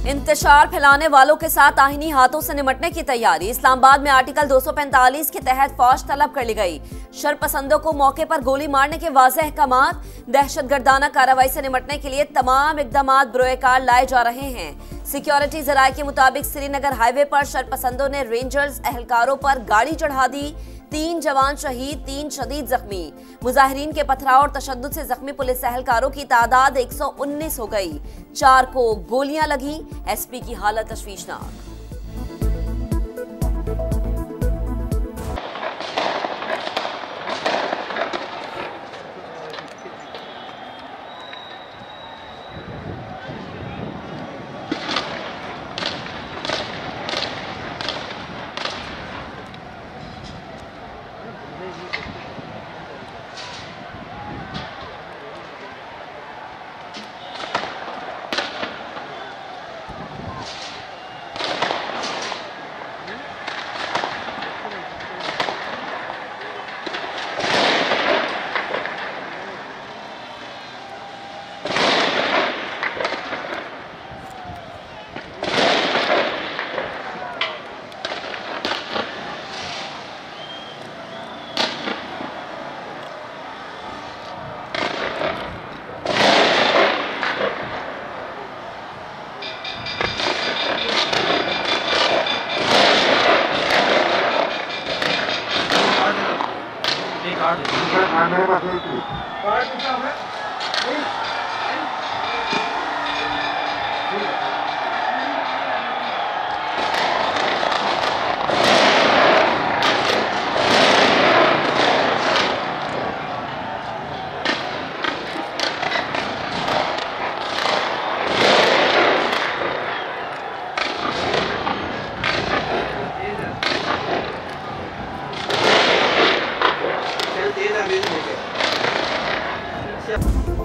इंतशार फैलाने वालों के साथ आईनी हाथों से निपटने की तैयारी। इस्लामाबाद में आर्टिकल 245 के तहत फौज तलब कर ली गई। शरपसंदों को मौके पर गोली मारने के वाज़ेह अहकामात। दहशतगर्दाना कार्रवाई से निपटने के लिए तमाम इकदाम बरोएकार लाए जा रहे हैं। सिक्योरिटी जराये के मुताबिक श्रीनगर हाईवे पर शरपसंदों ने रेंजर्स एहलकारों पर गाड़ी चढ़ा दी। 3 जवान शहीद, 3 शदीद जख्मी। मुजाहिरीन के पथराव और तशद्दुद से जख्मी पुलिस एहलकारों की तादाद 119 हो गई। 4 को गोलियां लगी। एसपी की हालत तशवीशनाक।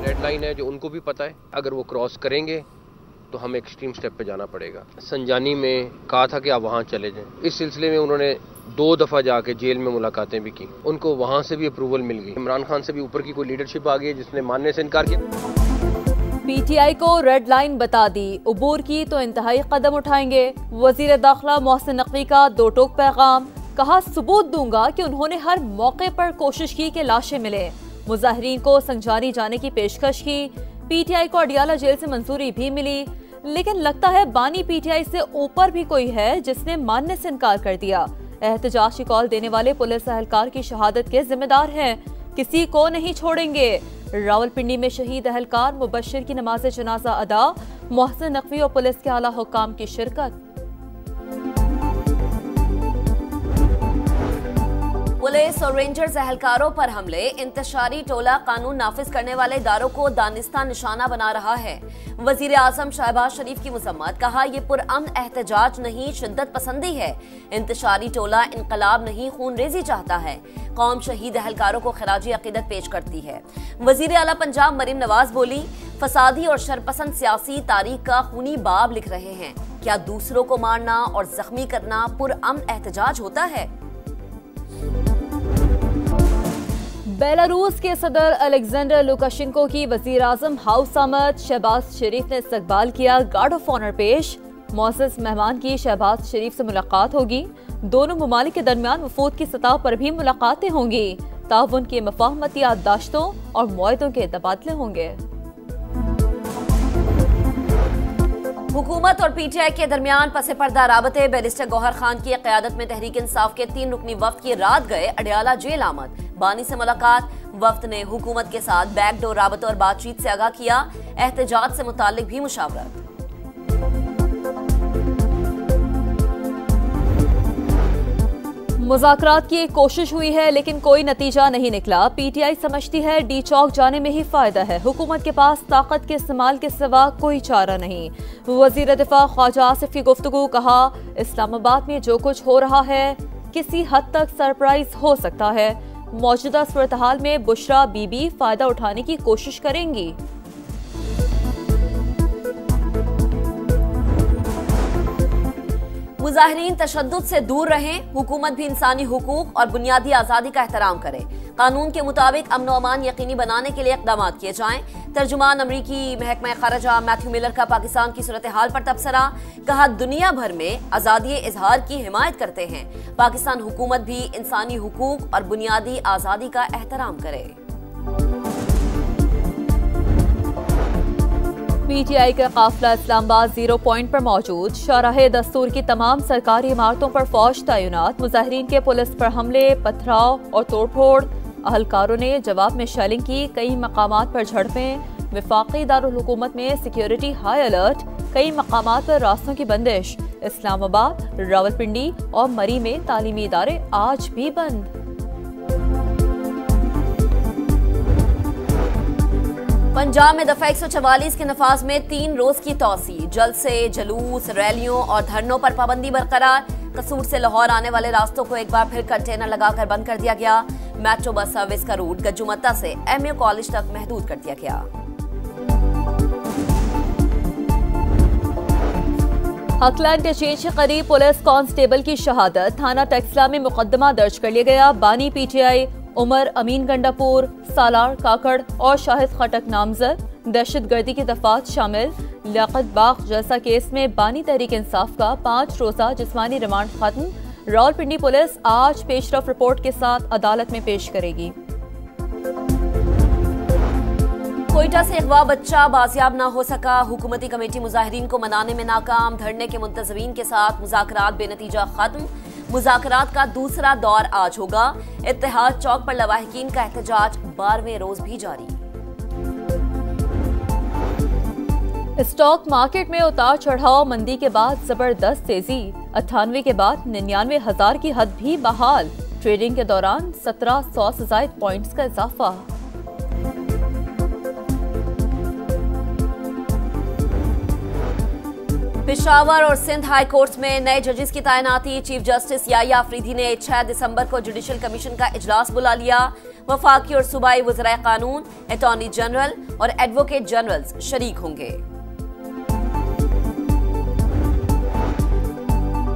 रेड लाइन है जो उनको भी पता है, अगर वो क्रॉस करेंगे तो हमें एक्सट्रीम स्टेप पे जाना पड़ेगा। संजानी में कहा था कि आप वहाँ चले जाएं। इस सिलसिले में उन्होंने 2 दफ़ा जाके जेल में मुलाकातें भी की, उनको वहाँ से भी अप्रूवल मिल गई। इमरान खान से भी ऊपर की कोई लीडरशिप आ गई जिसने मानने से इनकार किया। पीटीआई को रेड लाइन बता दी, उबूर की तो इंतहाई कदम उठाएंगे। वजीर दाखिला मोहसिन नकवी का 2 टोक पैगाम, कहा सबूत दूंगा कि उन्होंने हर मौके पर कोशिश की कि लाशें मिले। मुजाहिरीन को संजानी जाने की पेशकश की। पीटीआई को अडियाला जेल से मंजूरी भी मिली, लेकिन लगता है बानी पीटीआई से ऊपर भी कोई है जिसने मानने से इनकार कर दिया। एहतजाज की कॉल देने वाले पुलिस एहलकार की शहादत के जिम्मेदार हैं, किसी को नहीं छोड़ेंगे। रावलपिंडी में शहीद एहलकार मुबश्शिर की नमाज जनाजा अदा। मोहसिन नकवी और पुलिस के आला हुक्काम की शिरकत। पुलिस और रेंजर्स एहलकारों पर हमले। इंतशारी टोला कानून नाफिज करने वाले इदारों को दानिस्तान निशाना बना रहा है। वजीर आजम शहबाज शरीफ की मुजम्मत, कहा यह पुरअमन एहतजाज नहीं, शिद्दत पसंदी है। इंतशारी टोला इनकलाब नहीं, खून रेजी चाहता है। कौम शहीद एहलकारों को खराजी अकीदत पेश करती है। वजीर आला पंजाब मरीम नवाज बोली, फसादी और शरपसंद सियासी तारीख का खूनी बाब लिख रहे हैं। क्या दूसरों को मारना और जख्मी करना पुरअमन एहतजाज होता है? बेलारूस के सदर अलेक्जेंडर लुकाशेंको की वजीर आजम हाउस आमद। शहबाज शरीफ ने इस्तकबाल किया, गार्ड ऑफ ऑनर पेश। मोअज़्ज़ज़ मेहमान की शहबाज शरीफ से मुलाकात होगी। दोनों ममालिक के दरमियान वफूद की सतह पर भी मुलाकातें होंगी। ताउन के मफाहमती याददाश्तों और मुआहदों के तबादले होंगे। हुकूमत और पीटीआई के दरमियान पसे पर्दा राबते। बैरिस्टर गौहर खान की क़यादत में तहरीक इंसाफ के 3 रुकनी वफ्द की रात गए अडियाला जेल आमद। बानी से मुलाकात। वफ्द ने हुकूमत के साथ बैकडोर राबतों और बातचीत से आगाह किया। एहतजाज से मुतालिक भी मुशावरत। मुज़ाकरात की एक कोशिश हुई है लेकिन कोई नतीजा नहीं निकला। पीटीआई समझती है डी चौक जाने में ही फायदा है। हुकूमत के पास ताकत के इस्तेमाल के सिवा कोई चारा नहीं। वजीर दिफा ख्वाजा आसिफ की गुफ्तगू, कहा इस्लामाबाद में जो कुछ हो रहा है किसी हद तक सरप्राइज हो सकता है। मौजूदा सूरत-हाल में बुशरा बीबी फायदा उठाने की कोशिश करेंगी। मुजाहिरीन तशद्दुद से दूर रहें, हुकूमत भी इंसानी हुकूक और बुनियादी आज़ादी का एहतराम करे। कानून के मुताबिक अमन व अमान यकीनी बनाने के लिए इक़दाम किए जाएं। तर्जुमान अमरीकी महकमा ख़ारजा मैथ्यू मिलर का पाकिस्तान की सूरत हाल पर तबसरा, कहा दुनिया भर में आज़ादी इजहार की हिमायत करते हैं, पाकिस्तान हुकूमत भी इंसानी हुकूक और बुनियादी आज़ादी का एहतराम करे। पीटीआई का काफिला इस्लामाबाद 0 पॉइंट पर मौजूद। शाहराह दस्तूर की तमाम सरकारी इमारतों पर फौज तैनात। मुजाहिरीन के पुलिस पर हमले, पथराव और तोड़फोड़। अहलकारों ने जवाब में शेलिंग की। कई मकामात पर झड़पें। वफाकी दारुल हुकूमत में सिक्योरिटी हाई अलर्ट। कई मकामात पर रास्तों की बंदिश। इस्लामाबाद, रावलपिंडी और मरी में तालीमी इदारे आज भी बंद। पंजाब में दफा 144 के नफाज में 3 रोज की तौसी। जलसे, जुलूस, रैलियों और धरनों पर पाबंदी बरकरार। कसूर से लाहौर आने वाले रास्तों को एक बार फिर कंटेनर लगाकर बंद कर दिया गया। मेट्रो बस सर्विस का रूट गज्जुमत्ता से MU कॉलेज तक महदूद कर दिया गया। हकलैंड एक्सचेंज के करीब पुलिस कांस्टेबल की शहादत। थाना टेक्सला में मुकदमा दर्ज कर लिया गया। बानी PTI उमर अमीन गंडापुर, सालार काकड़ और शाहिद खटक नामजद। दहशतगर्दी की दफात शामिल। लियाकत बाग जैसा केस में बानी तहरीक इंसाफ का 5 रोजा जिस्मानी रिमांड खत्म। रावलपिंडी पुलिस आज पेशरफ रिपोर्ट के साथ अदालत में पेश करेगी। कोयटा से अगवा बच्चा बाजियाब ना हो सका। हुकूमती कमेटी मुजाहिरीन को मनाने में नाकाम। धरने के मुंतजमीन के साथ मुज़ाकरात बेनतीजा खत्म। मुज़ाकरात का दूसरा दौर आज होगा। इत्तेहाद चौक पर लवाहिकीन का एहतजाज 12वें रोज भी जारी। स्टॉक मार्केट में उतार चढ़ाव। मंदी के बाद जबरदस्त तेजी। 98 के बाद 99,000 की हद भी बहाल। ट्रेडिंग के दौरान 1700 से ज़ायद पॉइंट्स का इजाफा। पेशावर और सिंध हाई कोर्ट्स में नए जजेस की तैनाती। चीफ जस्टिस याया अफरीदी ने 6 दिसंबर को जुडिशल कमीशन का इजलास बुला लिया। वफाकी और सूबाई वज़राए कानून, अटॉर्नी जनरल और एडवोकेट जनरल्स शरीक होंगे।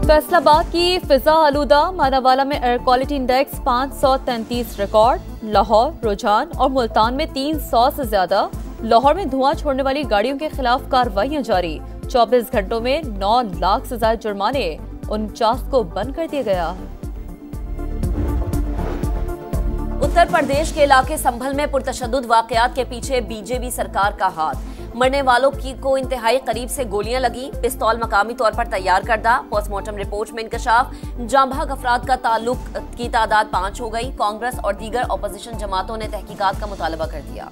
फैसलाबाद की फिजा आलूदा। मानावाला में air quality index 533 record. Lahore, रुझान और मुल्तान में 300 से ज्यादा। लाहौर में धुआं छोड़ने वाली गाड़ियों के खिलाफ कार्रवाइयां जारी। 24 घंटों में 9 लाख से ज्यादा जुर्माने। 49 को बंद कर दिया गया। उत्तर प्रदेश के इलाके संभल में पुरतशद्दुद वाकयात के पीछे बीजेपी सरकार का हाथ। मरने वालों को इंतहाई करीब से गोलियां लगी। पिस्तौल मकामी तौर पर तैयार करदा। पोस्टमार्टम रिपोर्ट में इंकशाफ। जांबाग अफराद का ताल्लुक की तादाद 5 हो गई। कांग्रेस और दीगर अपोजिशन जमातों ने तहकीकात का मुतालबा कर दिया।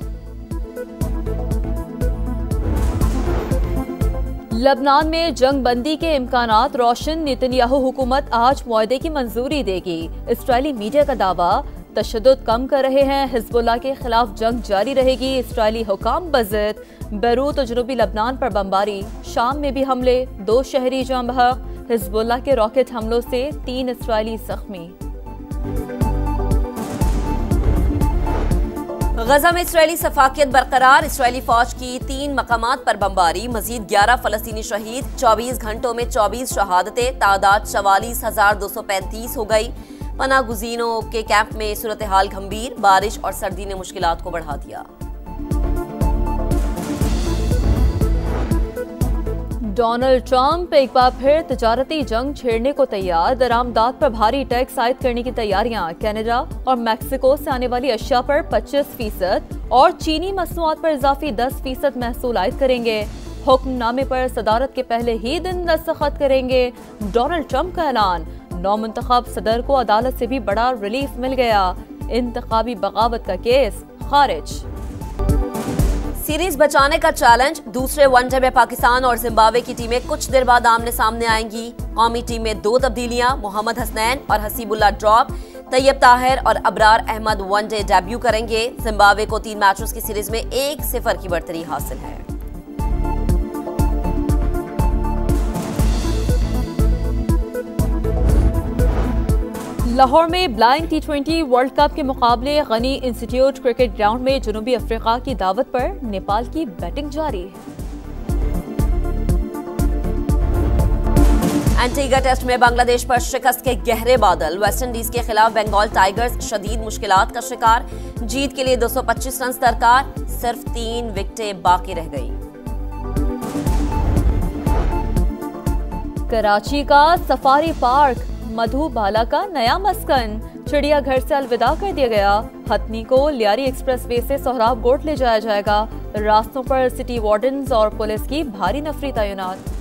लबनान में जंग बंदी के इम्कानात रोशन। नेतन्याहू हुकूमत आज मुआहदे की मंजूरी देगी। इस्राएली मीडिया का दावा, तशद्दुद कम कर रहे हैं। हिजबुल्लाह के खिलाफ जंग जारी रहेगी। इस्राएली हुकाम बज़द। बैरूत और जनूबी लबनान पर बमबारी। शाम में भी हमले। 2 शहरी जाँ बहक। हिजबुल्लाह के रॉकेट हमलों से 3 इस्राएली जख्मी। गजा में इस्राएली सफाकियत बरकरार। इस्राएली फौज की 3 मकामात पर बमबारी। मजीद 11 फलस्तीनी शहीद। 24 घंटों में 24 शहादतें। तादाद 44,235 हो गई। पनाह गुज़ीनों के कैंप में सूरत हाल गंभीर। बारिश और सर्दी ने मुश्किलात को बढ़ा दिया। डोनाल्ड ट्रंप एक बार फिर तजारती जंग छेड़ने को तैयार। दरामदात पर भारी टैक्स आयद करने की तैयारियां। कनाडा और मैक्सिको से आने वाली अशिया पर 25% और चीनी मसनूआत पर इजाफी 10% महसूल आयद करेंगे। हुक्मनामे पर सदारत के पहले ही दिन दस्तखत करेंगे। डोनाल्ड ट्रंप का ऐलान। नौमुंतखब सदर को अदालत से भी बड़ा रिलीफ मिल गया। इंतखाबी बगावत का केस खारिज। सीरीज बचाने का चैलेंज। दूसरे वनडे में पाकिस्तान और जिम्बाब्वे की टीमें कुछ देर बाद आमने सामने आएंगी। कौमी टीम में 2 तब्दीलियां। मोहम्मद हसनैन और हसीबुल्लाह ड्रॉप। तैयब ताहिर और अबरार अहमद वनडे डेब्यू करेंगे। जिम्बाब्वे को 3 मैचों की सीरीज में 1-0 की बढ़तरी हासिल है। लाहौर में ब्लाइंड T20 वर्ल्ड कप के मुकाबले गनी इंस्टीट्यूट क्रिकेट ग्राउंड में जनूबी अफ्रीका की दावत पर नेपाल की बैटिंग जारी। एंटीगा टेस्ट में बांग्लादेश पर शिकस्त के गहरे बादल। वेस्टइंडीज के खिलाफ बंगाल टाइगर्स शदीद मुश्किलात का शिकार। जीत के लिए 225 रन दरकार, सिर्फ 3 विकेटें बाकी रह गई। कराची का सफारी पार्क मधुबाला का नया मस्कन। चिड़ियाघर से अलविदा कर दिया गया। हथनी को लियारी एक्सप्रेसवे से सोहराब गोट ले जाया जाएगा। रास्तों पर सिटी वार्डन्स और पुलिस की भारी नफरी तैनात।